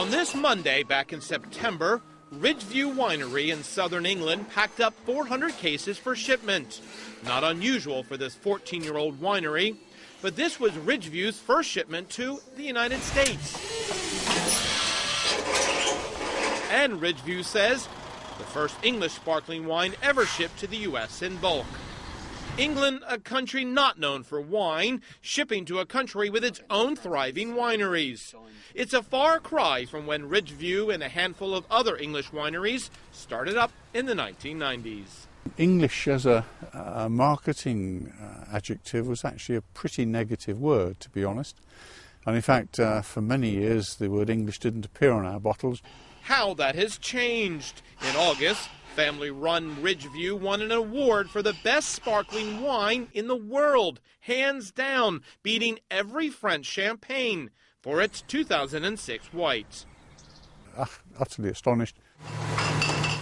On this Monday, back in September, Ridgeview Winery in southern England packed up 400 cases for shipment. Not unusual for this 14-year-old winery, but this was Ridgeview's first shipment to the United States. And Ridgeview says the first English sparkling wine ever shipped to the U.S. in bulk. England, a country not known for wine, shipping to a country with its own thriving wineries. It's a far cry from when Ridgeview and a handful of other English wineries started up in the 1990s. English as a marketing adjective was actually a pretty negative word, to be honest. And in fact, for many years, the word English didn't appear on our bottles. How that has changed. In August, family-run Ridgeview won an award for the best sparkling wine in the world, hands down, beating every French champagne for its 2006 white. Utterly astonished.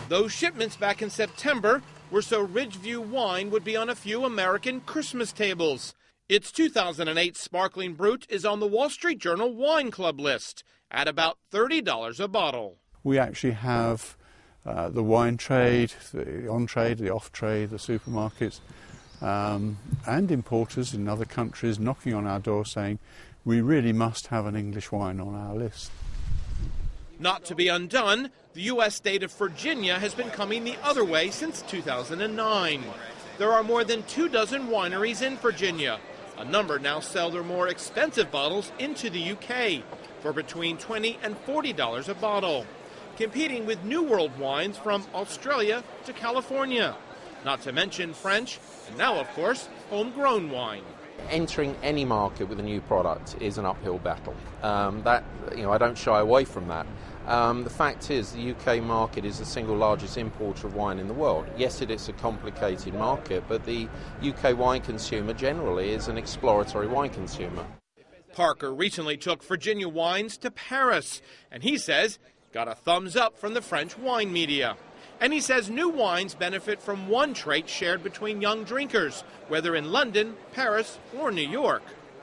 Those shipments back in September were so Ridgeview wine would be on a few American Christmas tables. Its 2008 Sparkling Brut is on the Wall Street Journal Wine Club list at about $30 a bottle. We actually have the wine trade, the on-trade, the off-trade, the supermarkets, and importers in other countries knocking on our door saying, we really must have an English wine on our list. Not to be undone, the U.S. state of Virginia has been coming the other way since 2009. There are more than 24 wineries in Virginia. A number now sell their more expensive bottles into the UK for between $20 and $40 a bottle, competing with New World wines from Australia to California. Not to mention French, and now, of course, homegrown wine. Entering any market with a new product is an uphill battle. I don't shy away from that. The fact is, the UK market is the single largest importer of wine in the world. Yes, it is a complicated market, but the UK wine consumer generally is an exploratory wine consumer. Parker recently took Virginia wines to Paris, and he says got a thumbs up from the French wine media. And he says new wines benefit from one trait shared between young drinkers, whether in London, Paris, or New York.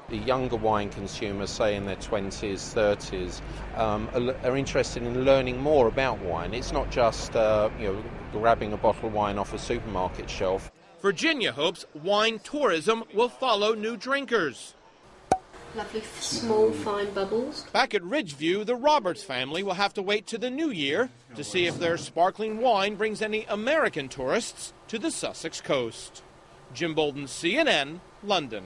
The younger wine consumers, say in their 20s, 30s, are interested in learning more about wine. It's not just grabbing a bottle of wine off a supermarket shelf. Virginia hopes wine tourism will follow new drinkers. Lovely small fine bubbles. Back at Ridgeview, the Roberts family will have to wait to the new year to see if their sparkling wine brings any American tourists to the Sussex coast. Jim Bolden, CNN, London.